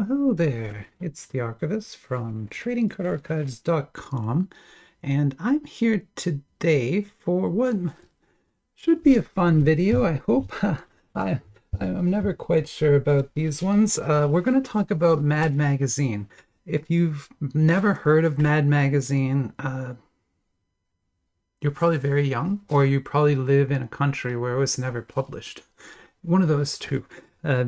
Hello there, it's the Archivist from tradingcardarchives.com, and I'm here today for what should be a fun video, I hope. I, I'm never quite sure about these ones. We're going to talk about Mad Magazine. If you've never heard of Mad Magazine, you're probably very young, or you probably live in a country where it was never published. One of those two.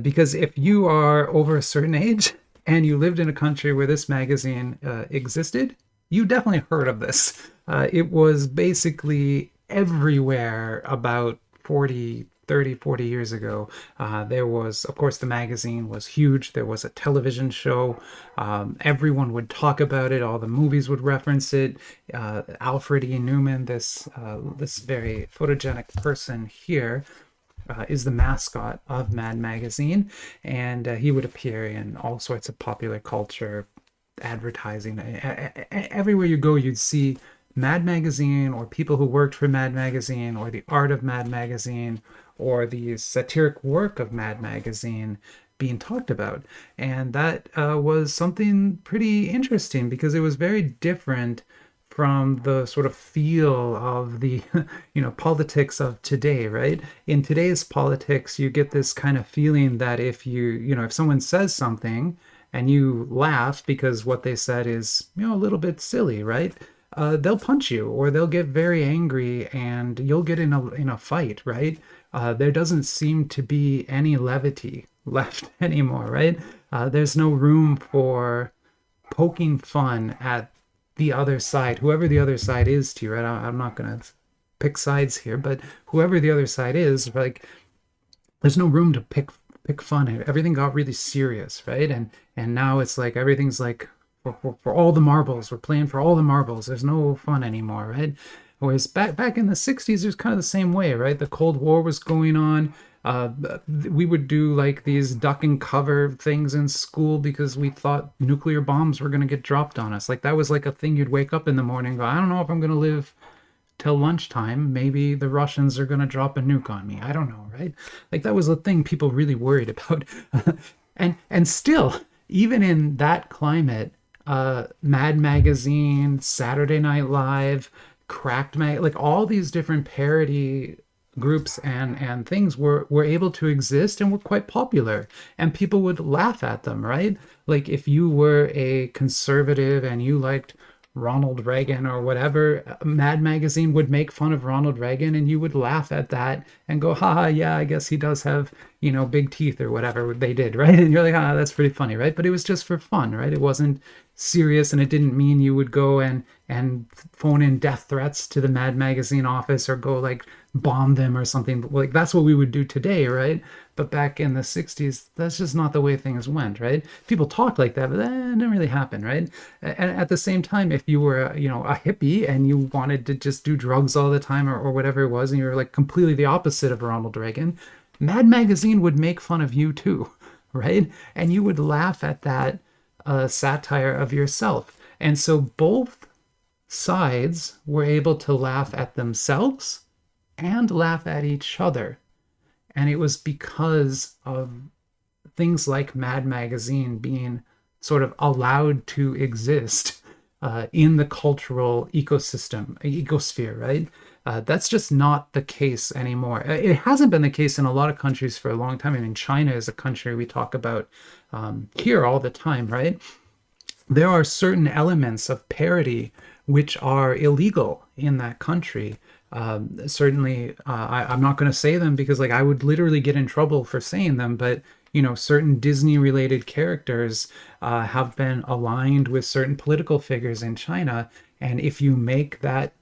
Because if you are over a certain age and you lived in a country where this magazine existed, you definitely heard of this. It was basically everywhere about 40 years ago. There was, of course, the magazine was huge. There was a television show. Everyone would talk about it. All the movies would reference it. Alfred E. Newman, this very photogenic person here, is the mascot of Mad Magazine, and he would appear in all sorts of popular culture, advertising. Everywhere you go, you'd see Mad Magazine, or people who worked for Mad Magazine, or the art of Mad Magazine, or the satiric work of Mad Magazine being talked about. And that was something pretty interesting because it was very different from the sort of feel of the politics of today, right? In today's politics, you get this kind of feeling that if someone says something and you laugh because what they said is a little bit silly, right? They'll punch you, or they'll get very angry and you'll get in a fight, right? There doesn't seem to be any levity left anymore, right? There's no room for poking fun at the other side, whoever the other side is to you, right? I'm not gonna pick sides here, but whoever the other side is, like, there's no room to pick fun. Everything got really serious, right? And now it's like everything's like for all the marbles. We're playing for all the marbles. There's no fun anymore, right? Whereas back in the 60s, it was kind of the same way, right? The Cold War was going on. Uh, we would do like these duck and cover things in school because we thought nuclear bombs were going to get dropped on us. Like that was like a thing you'd wake up in the morning and go, I don't know if I'm going to live till lunchtime. Maybe the Russians are going to drop a nuke on me. I don't know, right? Like that was the thing people really worried about. And still, even in that climate, Mad Magazine, Saturday Night Live, like all these different parody groups and things were able to exist and were quite popular, and people would laugh at them, right? Like if you were a conservative and you liked Ronald Reagan or whatever, Mad Magazine would make fun of Ronald Reagan and you would laugh at that and go, haha, yeah, I guess he does have, big teeth or whatever they did, right? And you're like, ah, that's pretty funny, right? But it was just for fun, right? It wasn't serious, and it didn't mean you would go and phone in death threats to the Mad Magazine office or go like bomb them or something. Like that's what we would do today, right? But back in the 60s, that's just not the way things went, right? People talk like that, but that didn't really happen, right? And at the same time, if you were, a hippie and you wanted to just do drugs all the time or whatever it was, and you were like completely the opposite of Ronald Reagan, Mad Magazine would make fun of you too, right? And you would laugh at that satire of yourself. And so both sides were able to laugh at themselves and laugh at each other. And it was because of things like Mad Magazine being sort of allowed to exist in the cultural ecosphere, right? That's just not the case anymore. It hasn't been the case in a lot of countries for a long time. I mean, China is a country we talk about here all the time, right? There are certain elements of parody which are illegal in that country. Certainly, I'm not going to say them because, like, I would literally get in trouble for saying them. But certain Disney-related characters have been aligned with certain political figures in China, and if you make that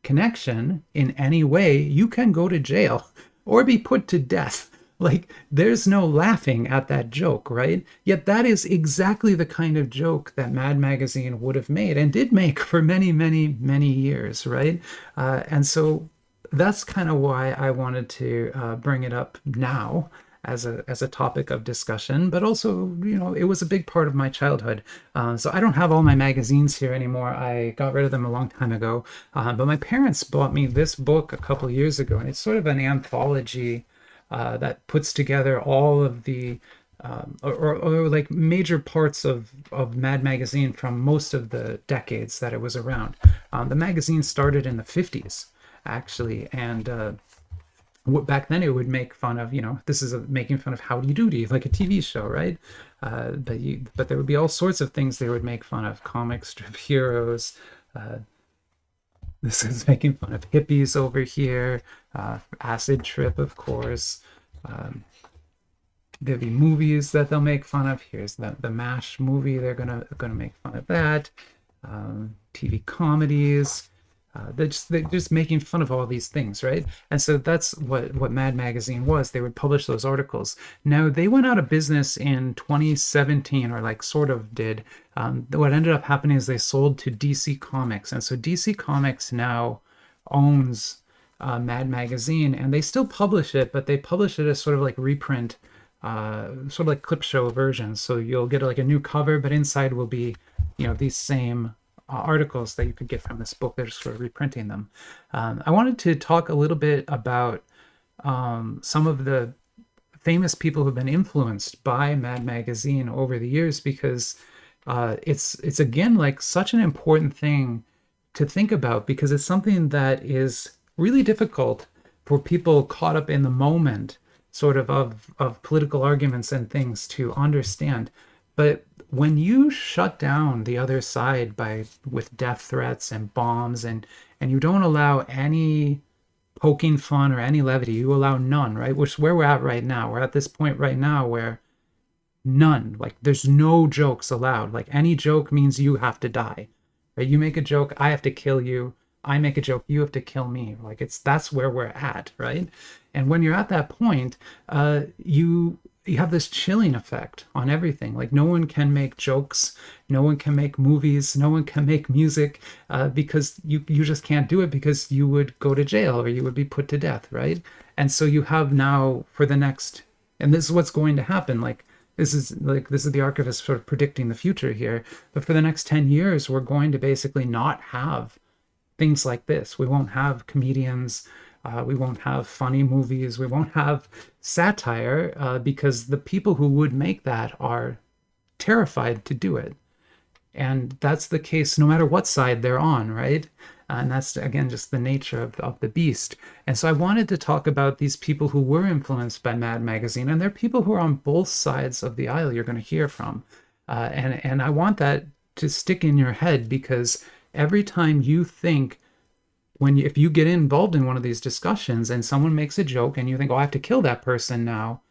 connection in any way, you can go to jail or be put to death. Like, there's no laughing at that joke, right? Yet that is exactly the kind of joke that Mad Magazine would have made and did make for many, many, many years, right? And so that's kind of why I wanted to bring it up now as a topic of discussion, but also, it was a big part of my childhood. So I don't have all my magazines here anymore. I got rid of them a long time ago. But my parents bought me this book a couple years ago, and it's sort of an anthology that puts together all of the or like major parts of Mad Magazine from most of the decades that it was around. The magazine started in the 50s, actually, and back then it would make fun of, this is making fun of Howdy Doody, like a TV show, right? But there would be all sorts of things they would make fun of, comic strip heroes. Uh, this is making fun of hippies over here, acid trip, of course. Um, There'll be movies that they'll make fun of. Here's the MASH movie. They're gonna make fun of that. TV comedies. They're just making fun of all these things, right? And so that's what Mad Magazine was. They would publish those articles. Now they went out of business in 2017, or like sort of did. What ended up happening is they sold to DC Comics, and so DC Comics now owns Mad Magazine, and they still publish it, but they publish it as sort of like reprint, sort of like clip show versions. So you'll get like a new cover, but inside will be, these same articles that you could get from this book. They're just sort of reprinting them. I wanted to talk a little bit about some of the famous people who've been influenced by Mad Magazine over the years, because it's again like such an important thing to think about, because it's something that is really difficult for people caught up in the moment sort of political arguments and things to understand. But when you shut down the other side with death threats and bombs, and you don't allow any poking fun or any levity, you allow none, right? Which is where we're at right now. We're at this point right now where none, like there's no jokes allowed. Like any joke means you have to die, right? You make a joke, I have to kill you. I make a joke, you have to kill me. Like that's where we're at, right? And when you're at that point, you have this chilling effect on everything. Like no one can make jokes, no one can make movies, no one can make music, because you just can't do it, because you would go to jail or you would be put to death, right? And so you have now for the next, and this is what's going to happen. This is the archivist sort of predicting the future here. But for the next 10 years, we're going to basically not have things like this. We won't have comedians. We won't have funny movies. We won't have satire, because the people who would make that are terrified to do it. And that's the case no matter what side they're on, right? And that's, again, just the nature of the beast. And so I wanted to talk about these people who were influenced by Mad Magazine. And they're people who are on both sides of the aisle you're going to hear from. And I want that to stick in your head, because every time you think, if you get involved in one of these discussions and someone makes a joke and you think, oh, I have to kill that person now,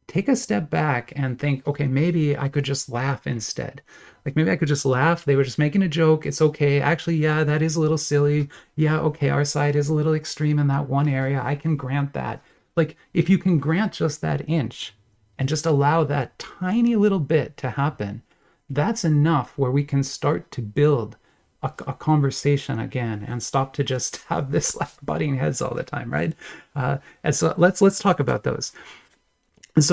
take a step back and think, okay, maybe I could just laugh instead. Like maybe I could just laugh. They were just making a joke. It's okay. Actually, yeah, that is a little silly. Yeah, okay, our side is a little extreme in that one area. I can grant that. Like if you can grant just that inch and just allow that tiny little bit to happen, that's enough where we can start to build a conversation again and stop to just have this like butting heads all the time, right? And so let's talk about those. Let's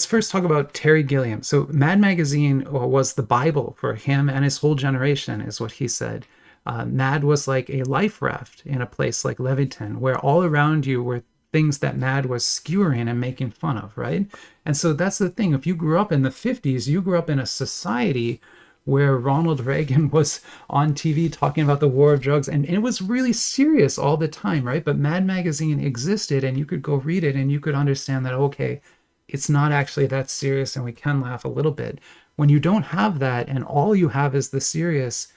first talk about Terry Gilliam. So Mad Magazine was the Bible for him and his whole generation, is what he said. Mad was like a life raft in a place like Leviton, where all around you were things that Mad was skewering and making fun of, right? And so that's the thing. If you grew up in the 50s, you grew up in a society where Ronald Reagan was on TV talking about the war of drugs, and it was really serious all the time, right? But Mad Magazine existed, and you could go read it, and you could understand that, okay, it's not actually that serious, and we can laugh a little bit. When you don't have that, and all you have is the serious,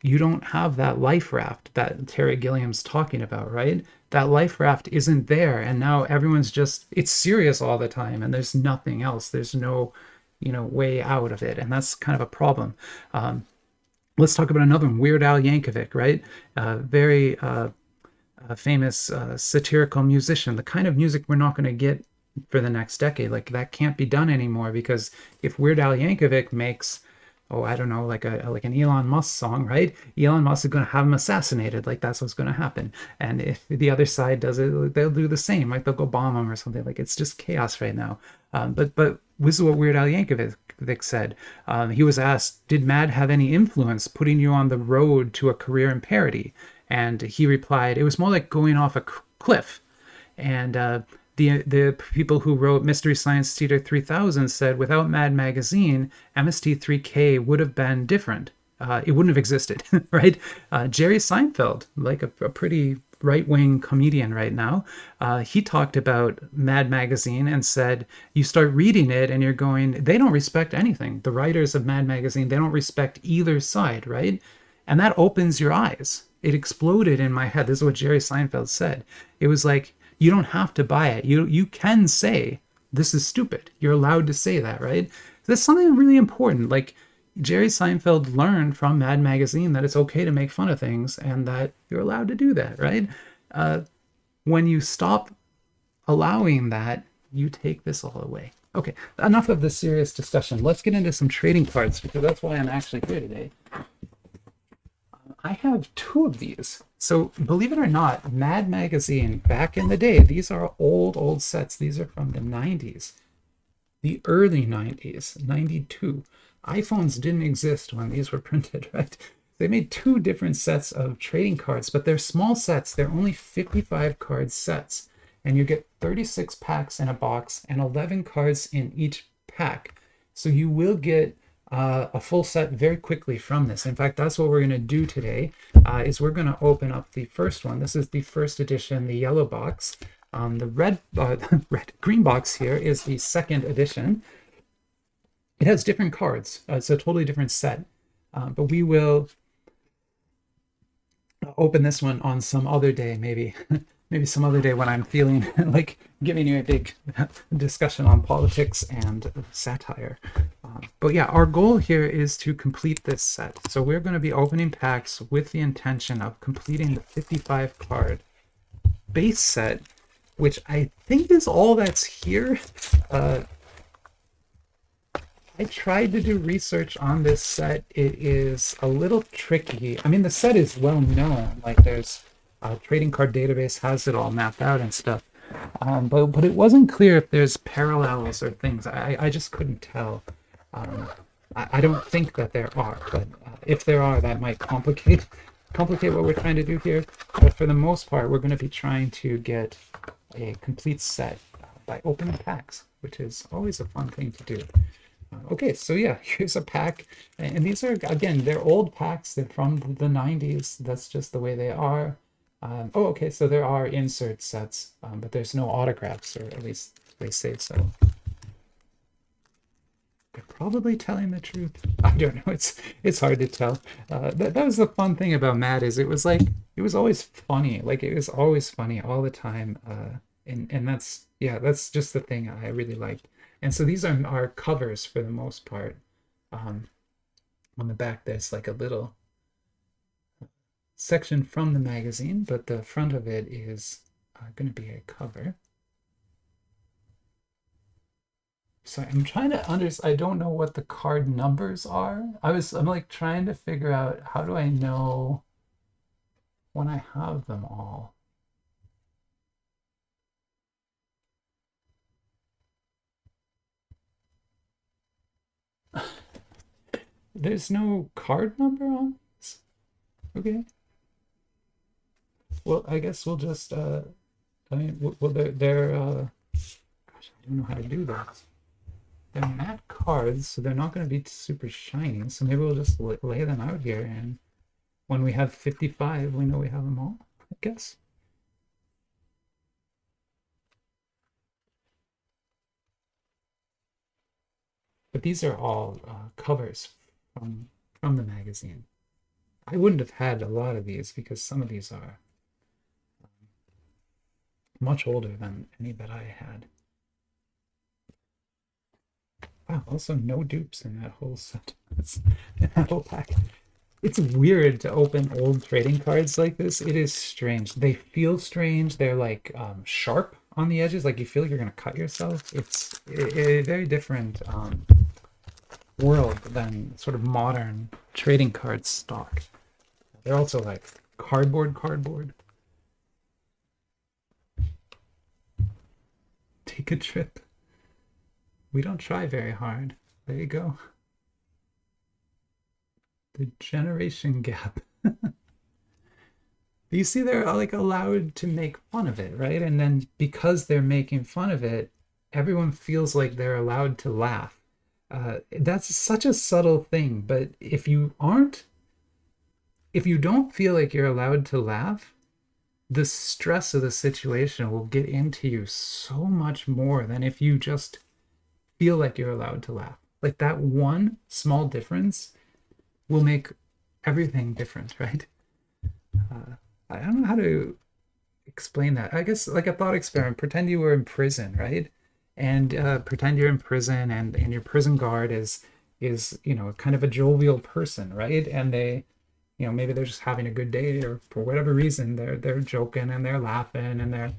you don't have that life raft that Terry Gilliam's talking about, right? That life raft isn't there, and now everyone's it's serious all the time, and there's nothing else. There's no, way out of it, and that's kind of a problem. Let's talk about another one, Weird Al Yankovic, right? Very famous satirical musician, the kind of music we're not going to get for the next decade. Like that can't be done anymore, because if Weird Al Yankovic makes, I don't know, like an Elon Musk song, right? Elon Musk is going to have him assassinated. Like that's what's going to happen. And if the other side does it, they'll do the same. Like they'll go bomb him or something. Like it's just chaos right now. But this is what Weird Al Yankovic said. He was asked, "Did Mad have any influence putting you on the road to a career in parody?" And he replied, it was more like going off a cliff. And the people who wrote Mystery Science Theater 3000 said, without Mad Magazine, MST3K would have been different. It wouldn't have existed, right? Jerry Seinfeld, like a pretty right-wing comedian right now, he talked about Mad Magazine and said, you start reading it and you're going, they don't respect anything. The writers of Mad Magazine, they don't respect either side, right? And that opens your eyes. It exploded in my head. This is what Jerry Seinfeld said. It was like, you don't have to buy it. You can say, this is stupid. You're allowed to say that, right? That's something really important. Like, Jerry Seinfeld learned from Mad Magazine that it's okay to make fun of things and that you're allowed to do that, right? When you stop allowing that, you take this all away. Okay, enough of this serious discussion. Let's get into some trading cards because that's why I'm actually here today. I have two of these. So believe it or not, Mad Magazine, back in the day, these are old sets. These are from the 90s, the early 90s, 92. iPhones didn't exist when these were printed, right? They made two different sets of trading cards, but they're small sets. They're only 55 card sets. And you get 36 packs in a box and 11 cards in each pack. So you will get a full set very quickly from this. In fact, that's what we're going to do today, is we're going to open up the first one. This is the first edition, the yellow box. The green box here is the second edition. It has different cards. It's a totally different set. But we will open this one on some other day, maybe. Maybe some other day when I'm feeling like giving you a big discussion on politics and satire. But yeah, our goal here is to complete this set. So we're going to be opening packs with the intention of completing the 55 card base set, which I think is all that's here. I tried to do research on this set. It is a little tricky. I mean, the set is well known. Like, there's trading card database has it all mapped out and stuff. But it wasn't clear if there's parallels or things. I just couldn't tell. I don't think that there are, but if there are, that might complicate what we're trying to do here. But for the most part, we're going to be trying to get a complete set by opening packs, which is always a fun thing to do. Okay, so yeah, here's a pack. And these are, again, they're old packs. They're from the 90s. That's just the way they are. Okay, so there are insert sets, but there's no autographs, or at least they say so. They're probably telling the truth. I don't know. It's hard to tell. That was the fun thing about Mad, is it was always funny. Like, it was always funny all the time. And that's just the thing I really liked. And so these are our covers for the most part. On the back, there's like a little section from the magazine, but the front of it is going to be a cover. So I'm trying to understand. I don't know what the card numbers are. I'm like trying to figure out, how do I know when I have them all? There's no card number on this? Okay. Well, I guess we'll just, I mean, well, they're gosh, I don't know how to do this. They're matte cards, so they're not going to be super shiny. So maybe we'll just lay them out here, and when we have 55, we know we have them all, I guess. But these are all covers from the magazine. I wouldn't have had a lot of these because some of these are much older than any that I had. Wow, also no dupes in that whole set. In that whole pack. It's weird to open old trading cards like this. It is strange. They feel strange. They're like sharp on the edges, like you feel like you're gonna cut yourself. It's a very different world than sort of modern trading card stock. They're also like cardboard. Take a trip. We don't try very hard. There you go. The generation gap. you see, they're like allowed to make fun of it, right? And then because they're making fun of it, everyone feels like they're allowed to laugh. That's such a subtle thing, but if you don't feel like you're allowed to laugh, the stress of the situation will get into you so much more than if you just feel like you're allowed to laugh. Like that one small difference will make everything different, right? I don't know how to explain that. I guess like a thought experiment. Pretend you were in prison, right? And pretend you're in prison, and your prison guard is kind of a jovial person, right? And they, maybe they're just having a good day, or for whatever reason they're joking and they're laughing and they're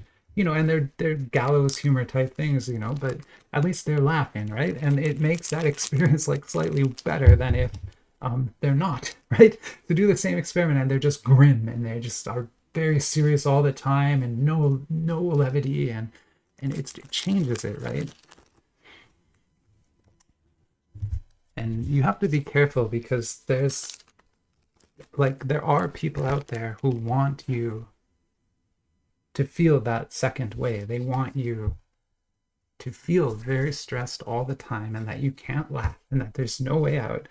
gallows humor type things, but at least they're laughing, right? And it makes that experience like slightly better than if they're not, right? To do the same experiment and they're just grim and they just are very serious all the time and no levity, and it changes it, right? And you have to be careful because there are people out there who want you to feel that second way. They want you to feel very stressed all the time and that you can't laugh and that there's no way out.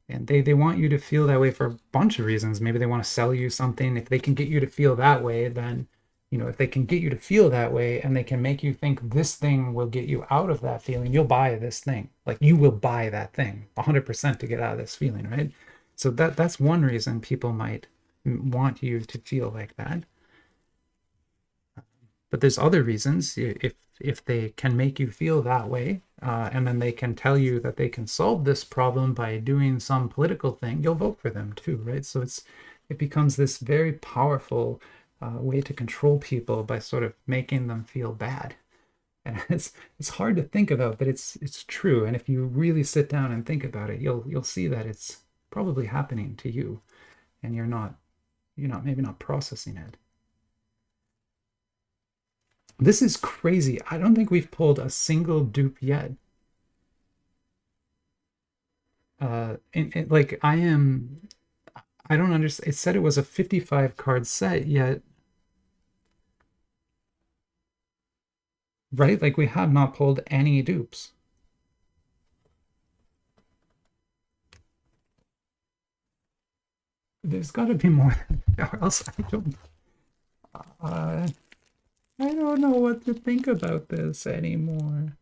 And they want you to feel that way for a bunch of reasons. Maybe they want to sell you something. If they can get you to feel that way, then, if they can get you to feel that way and they can make you think this thing will get you out of that feeling, you'll buy this thing. Like you will buy that thing 100% to get out of this feeling, right? So that's one reason people might want you to feel like that. But there's other reasons. If they can make you feel that way, and then they can tell you that they can solve this problem by doing some political thing, you'll vote for them too, right? So it becomes this very powerful way to control people by sort of making them feel bad. And it's hard to think about, but it's true. And if you really sit down and think about it, you'll see that it's probably happening to you, and you're maybe not processing it. This is crazy. I don't think we've pulled a single dupe yet. Like I don't understand. It said it was a 55 card set, yet, right? Like we have not pulled any dupes. There's got to be more, or else I don't know what to think about this anymore.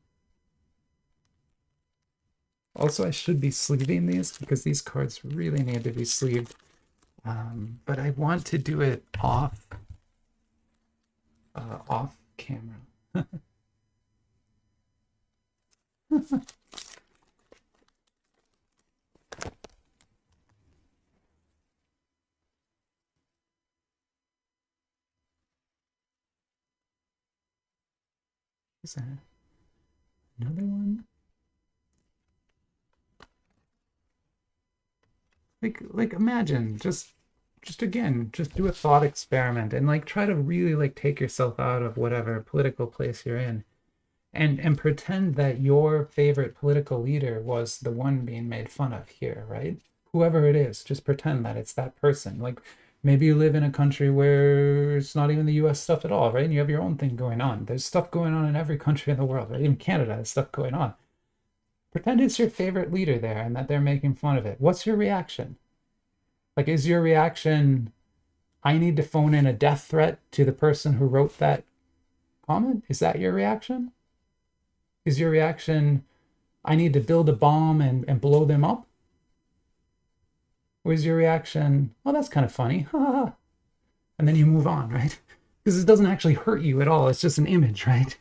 Also, I should be sleeving these because these cards really need to be sleeved. But I want to do it off camera. Is that another one? Like imagine just again, just do a thought experiment and like try to really like take yourself out of whatever political place you're in, and pretend that your favorite political leader was the one being made fun of here, right? Whoever it is, just pretend that it's that person. Like maybe you live in a country where it's not even the US stuff at all, right? And you have your own thing going on. There's stuff going on in every country in the world, right? Even Canada has stuff going on. Pretend it's your favorite leader there and that they're making fun of it. What's your reaction? Like, is your reaction, I need to phone in a death threat to the person who wrote that comment? Is that your reaction? Is your reaction, I need to build a bomb and blow them up? Or is your reaction, oh, that's kind of funny, and then you move on, right? Because it doesn't actually hurt you at all. It's just an image, right?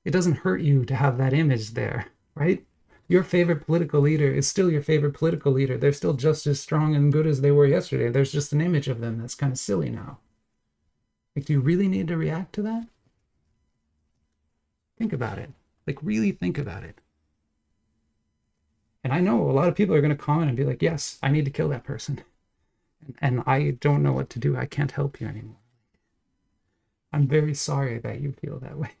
It doesn't hurt you to have that image there, right? Your favorite political leader is still your favorite political leader. They're still just as strong and good as they were yesterday. There's just an image of them that's kind of silly now. Like, do you really need to react to that? Think about it. Like, really think about it. And I know a lot of people are going to comment and be like, yes, I need to kill that person. And I don't know what to do. I can't help you anymore. I'm very sorry that you feel that way.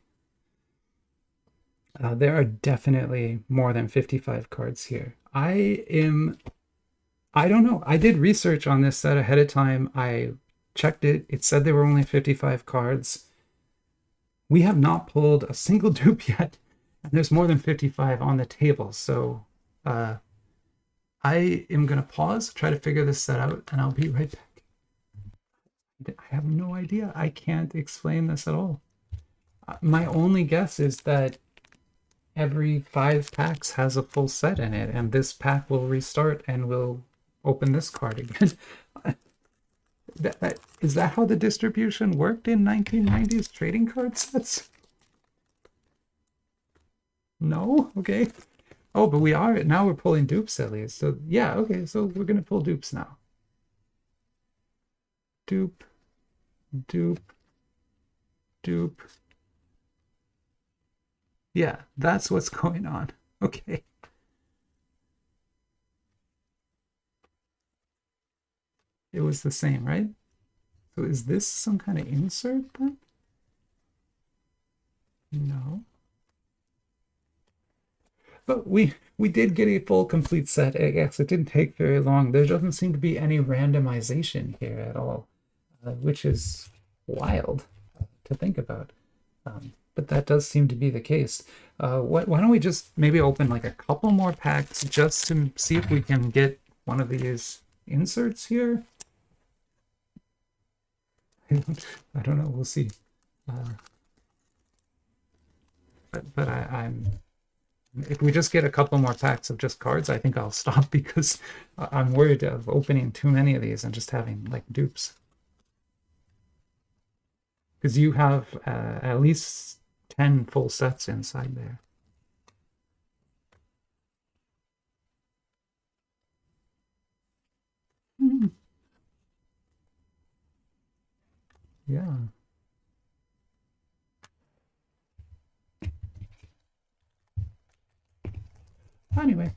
There are definitely more than 55 cards here. I don't know. I did research on this set ahead of time. I checked it. It said there were only 55 cards. We have not pulled a single dupe yet, and there's more than 55 on the table. So I am going to pause, try to figure this set out, and I'll be right back. I have no idea. I can't explain this at all. My only guess is that every 5 packs has a full set in it, and this pack will restart and we'll open this card again. Is that how the distribution worked in 1990s trading card sets? No? Okay. Oh, but now we're pulling dupes at least. So yeah, okay, so we're gonna pull dupes now. Dupe, dupe, dupe. Yeah, that's what's going on. Okay. It was the same, right? So is this some kind of insert then? No. But we did get a full complete set. I guess it didn't take very long. There doesn't seem to be any randomization here at all, which is wild to think about. But that does seem to be the case. Why don't we just maybe open like a couple more packs just to see if we can get one of these inserts here? I don't know. We'll see. But I'm if we just get a couple more packs of just cards, I think I'll stop because I'm worried of opening too many of these and just having like dupes. Because you have at least 10 full sets inside there. Yeah. Anyway,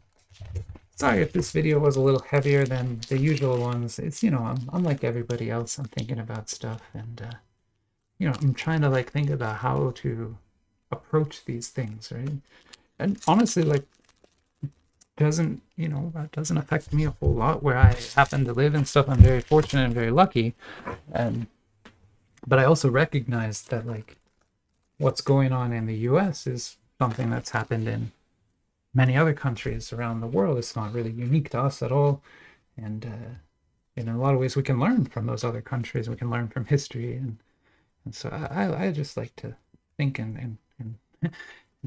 sorry if this video was a little heavier than the usual ones. It's, you know, I'm like everybody else. I'm thinking about stuff and, you know, I'm trying to like think about how to approach these things, right? And honestly, like, doesn't, you know, that doesn't affect me a whole lot where I happen to live and stuff. I'm very fortunate and very lucky. And, but I also recognize that like what's going on in the US is something that's happened in many other countries around the world. It's not really unique to us at all. And in a lot of ways, we can learn from those other countries. We can learn from history. And so I just like to think and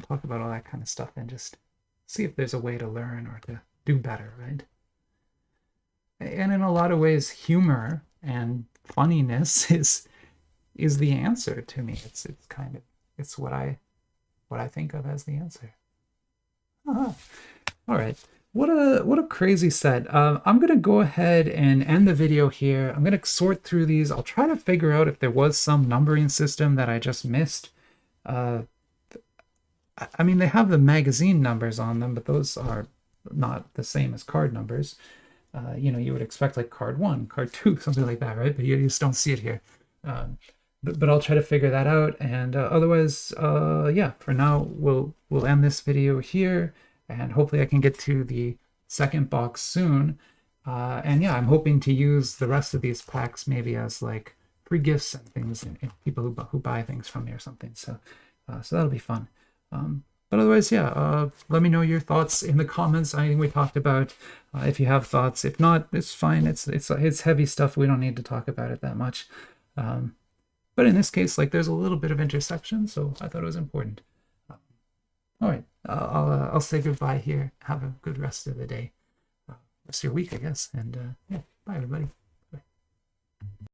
talk about all that kind of stuff and just see if there's a way to learn or to do better, right? And in a lot of ways, humor and funniness is the answer to me. It's kind of, it's what I think of as the answer. All right. What a crazy set. I'm gonna go ahead and end the video here. I'm gonna sort through these. I'll try to figure out if there was some numbering system that I just missed. I mean, they have the magazine numbers on them, but those are not the same as card numbers. You know, you would expect like card 1, card 2, something like that, right? But you just don't see it here. But I'll try to figure that out. And otherwise, yeah, for now, we'll end this video here. And hopefully I can get to the second box soon. And yeah, I'm hoping to use the rest of these packs maybe as like free gifts and things, and people who buy things from me or something. So that'll be fun. But otherwise, yeah, let me know your thoughts in the comments. Anything we talked about, if you have thoughts. If not, it's fine. It's heavy stuff. We don't need to talk about it that much. But in this case, like there's a little bit of intersection, so I thought it was important. All right, I'll say goodbye here. Have a good rest of the day, rest of your week, I guess. And yeah, bye everybody.